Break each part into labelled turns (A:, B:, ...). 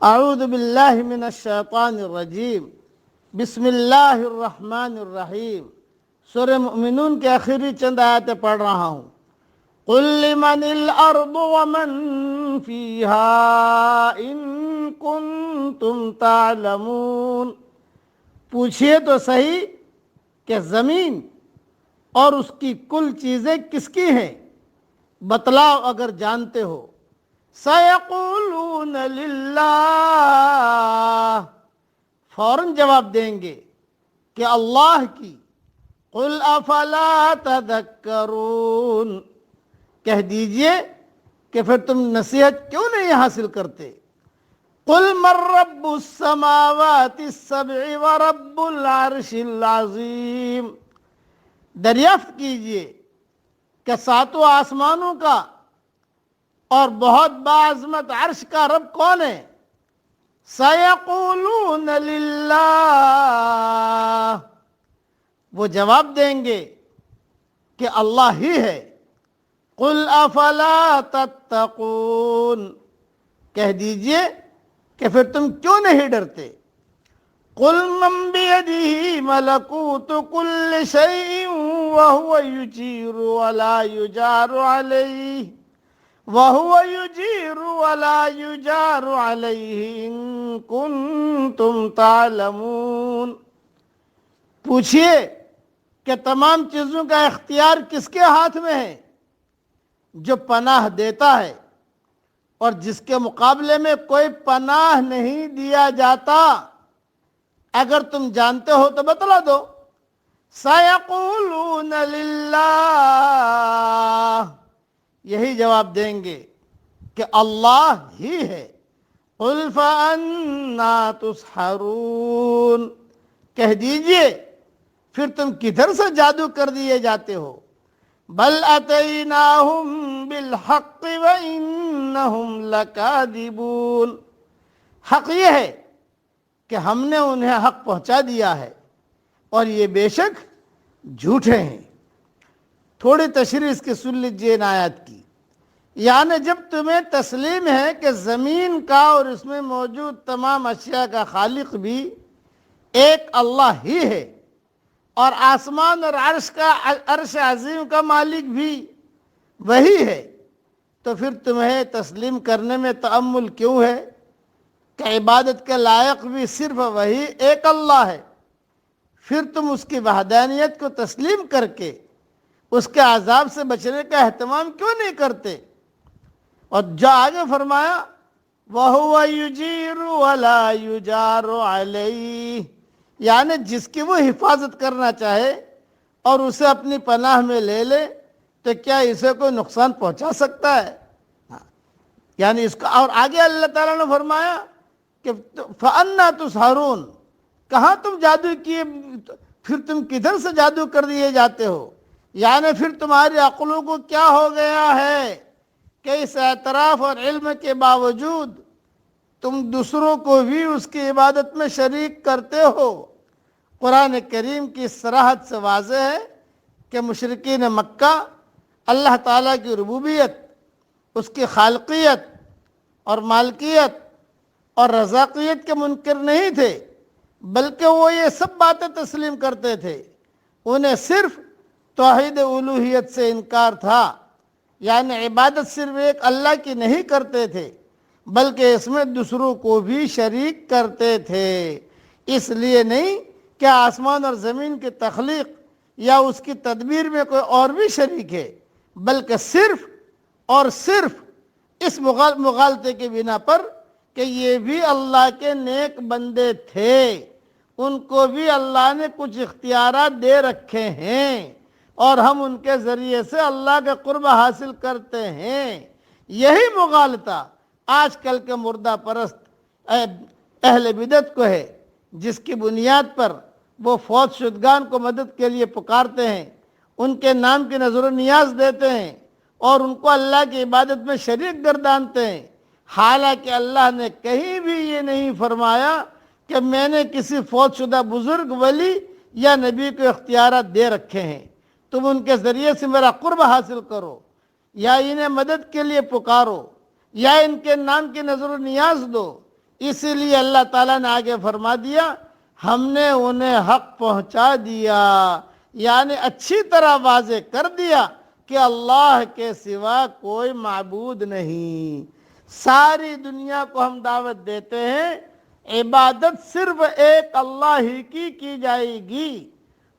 A: اعوذ باللہ من الشیطان الرجیم بسم اللہ الرحمن الرحیم سورہ مؤمنون کے آخری چند آیتیں پڑھ رہا ہوں۔ قل لمن الارض ومن فیہا ان کنتم تعلمون، پوچھئے تو صحیح کہ زمین اور اس کی کل چیزیں کس کی ہیں، بتلاؤ اگر جانتے ہو۔ سَيَقُولُونَ لِلَّهِ، فوراً جواب دیں گے کہ اللہ کی۔ قُلْ أَفَلَا تَذَكَّرُونَ، کہہ دیجئے کہ پھر تم نصیحت کیوں نہیں حاصل کرتے۔ قُلْ مَن رَّبُّ السَّمَاوَاتِ السَّبْعِ وَرَبُّ الْعَرْشِ الْعَظِيمِ، دریافت کیجئے کہ ساتوں آسمانوں کا اور بہت باعظمت عرش کا رب کون ہے۔ سَيَقُولُونَ لِلَّهِ، وہ جواب دیں گے کہ اللہ ہی ہے۔ قُلْ أَفَلَا تَتَّقُونَ، کہہ دیجئے کہ پھر تم کیوں نہیں ڈرتے۔ قُلْ مَن بِيَدِهِ مَلَكُوتُ كُلِّ شَيْءٍ وَهُوَ يُجِيرُ وَلَا يُجَارُ عَلَيْهِ وَهُوَ يُجِيرُ وَلَا يُجَارُ عَلَيْهِ إِن كُنتُمْ تَعْلَمُونَ، پوچھئے کہ تمام چیزوں کا اختیار کس کے ہاتھ میں ہے، جو پناہ دیتا ہے اور جس کے مقابلے میں کوئی پناہ نہیں دیا جاتا، اگر تم جانتے ہو تو بتلا دو۔ سَيَقُولُونَ لِلَّهِ، یہی جواب دیں گے کہ اللہ ہی ہے۔ قُلْ فَأَنَّىٰ تُسْحَرُونَ، کہہ دیجئے پھر تم کدھر سے جادو کر دیے جاتے ہو۔ بَلْ أَتَيْنَاهُمْ بِالْحَقِّ وَإِنَّهُمْ لَكَاذِبُونَ، حق یہ ہے کہ ہم نے انہیں حق پہنچا دیا ہے اور یہ بے شک جھوٹے ہیں۔ تھوڑی تشریح اس کی سن لیجئے ان آیات کی۔ یعنی جب تمہیں تسلیم ہے کہ زمین کا اور اس میں موجود تمام اشیاء کا خالق بھی ایک اللہ ہی ہے اور آسمان اور عرش عظیم کا مالک بھی وہی ہے، تو پھر تمہیں تسلیم کرنے میں تأمل کیوں ہے کہ عبادت کے لائق بھی صرف وہی ایک اللہ ہے۔ پھر تم اس کی وحدانیت کو تسلیم کر کے اس کے عذاب سے بچنے کا اہتمام کیوں نہیں کرتے۔ اور جو آگے فرمایا وَهُوَ يُجِيرُ وَلَا يُجَارُ عَلَيْهِ، یعنی جس کی وہ حفاظت کرنا چاہے اور اسے اپنی پناہ میں لے لے تو کیا اسے کوئی نقصان پہنچا سکتا ہے۔ یعنی اس کا، اور آگے اللہ تعالیٰ نے فرمایا کہ فَأَنَّىٰ تُسْحَرُونَ، کہاں تم جادو کیے، پھر تم کدھر سے جادو کر دیے جاتے ہو۔ یعنی پھر تمہاری عقلوں کو کیا ہو گیا ہے کہ اس اعتراف اور علم کے باوجود تم دوسروں کو بھی اس کی عبادت میں شریک کرتے ہو۔ قرآن کریم کی صراحت سے واضح ہے کہ مشرکین مکہ اللہ تعالیٰ کی ربوبیت، اس کی خالقیت اور مالکیت اور رزاقیت کے منکر نہیں تھے، بلکہ وہ یہ سب باتیں تسلیم کرتے تھے۔ انہیں صرف توحید الوہیت سے انکار تھا، یعنی عبادت صرف ایک اللہ کی نہیں کرتے تھے بلکہ اس میں دوسروں کو بھی شریک کرتے تھے۔ اس لیے نہیں کہ آسمان اور زمین کی تخلیق یا اس کی تدبیر میں کوئی اور بھی شریک ہے، بلکہ صرف اور صرف اس مغالطے کی بنا پر کہ یہ بھی اللہ کے نیک بندے تھے، ان کو بھی اللہ نے کچھ اختیارات دے رکھے ہیں اور ہم ان کے ذریعے سے اللہ کے قرب حاصل کرتے ہیں۔ یہی مغالطہ آج کل کے مردہ پرست اہل بدعت کو ہے، جس کی بنیاد پر وہ فوت شدگان کو مدد کے لیے پکارتے ہیں، ان کے نام کی نظر و نیاز دیتے ہیں اور ان کو اللہ کی عبادت میں شریک گردانتے ہیں، حالانکہ اللہ نے کہیں بھی یہ نہیں فرمایا کہ میں نے کسی فوت شدہ بزرگ، ولی یا نبی کو اختیارات دے رکھے ہیں، تم ان کے ذریعے سے میرا قرب حاصل کرو یا انہیں مدد کے لیے پکارو یا ان کے نام کی نظر و نیاز دو اسی لیے اللہ تعالیٰ نے آگے فرما دیا ہم نے انہیں حق پہنچا دیا، یعنی اچھی طرح واضح کر دیا کہ اللہ کے سوا کوئی معبود نہیں۔ ساری دنیا کو ہم دعوت دیتے ہیں عبادت صرف ایک اللہ ہی کی جائے گی،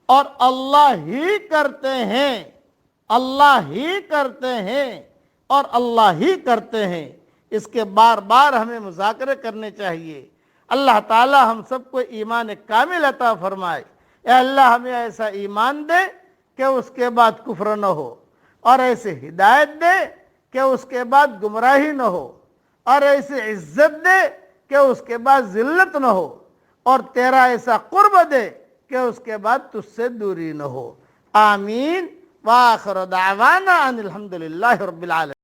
A: اور اللہ ہی کرتے ہیں، اللہ ہی کرتے ہیں، اور اللہ ہی کرتے ہیں۔ اس کے بار بار ہمیں مذاکرے کرنے چاہیے۔ اللہ تعالی ہم سب کو ایمان کامل عطا فرمائے۔ اے اللہ ہمیں ایسا ایمان دے کہ اس کے بعد کفر نہ ہو، اور ایسے ہدایت دے کہ اس کے بعد گمراہی نہ ہو، اور ایسی عزت دے کہ اس کے بعد ذلت نہ ہو، اور تیرا ایسا قرب دے کہ اس کے بعد تجھ سے دوری نہ ہو۔ آمین۔ وآخر دعوانا ان الحمدللہ رب العالمین۔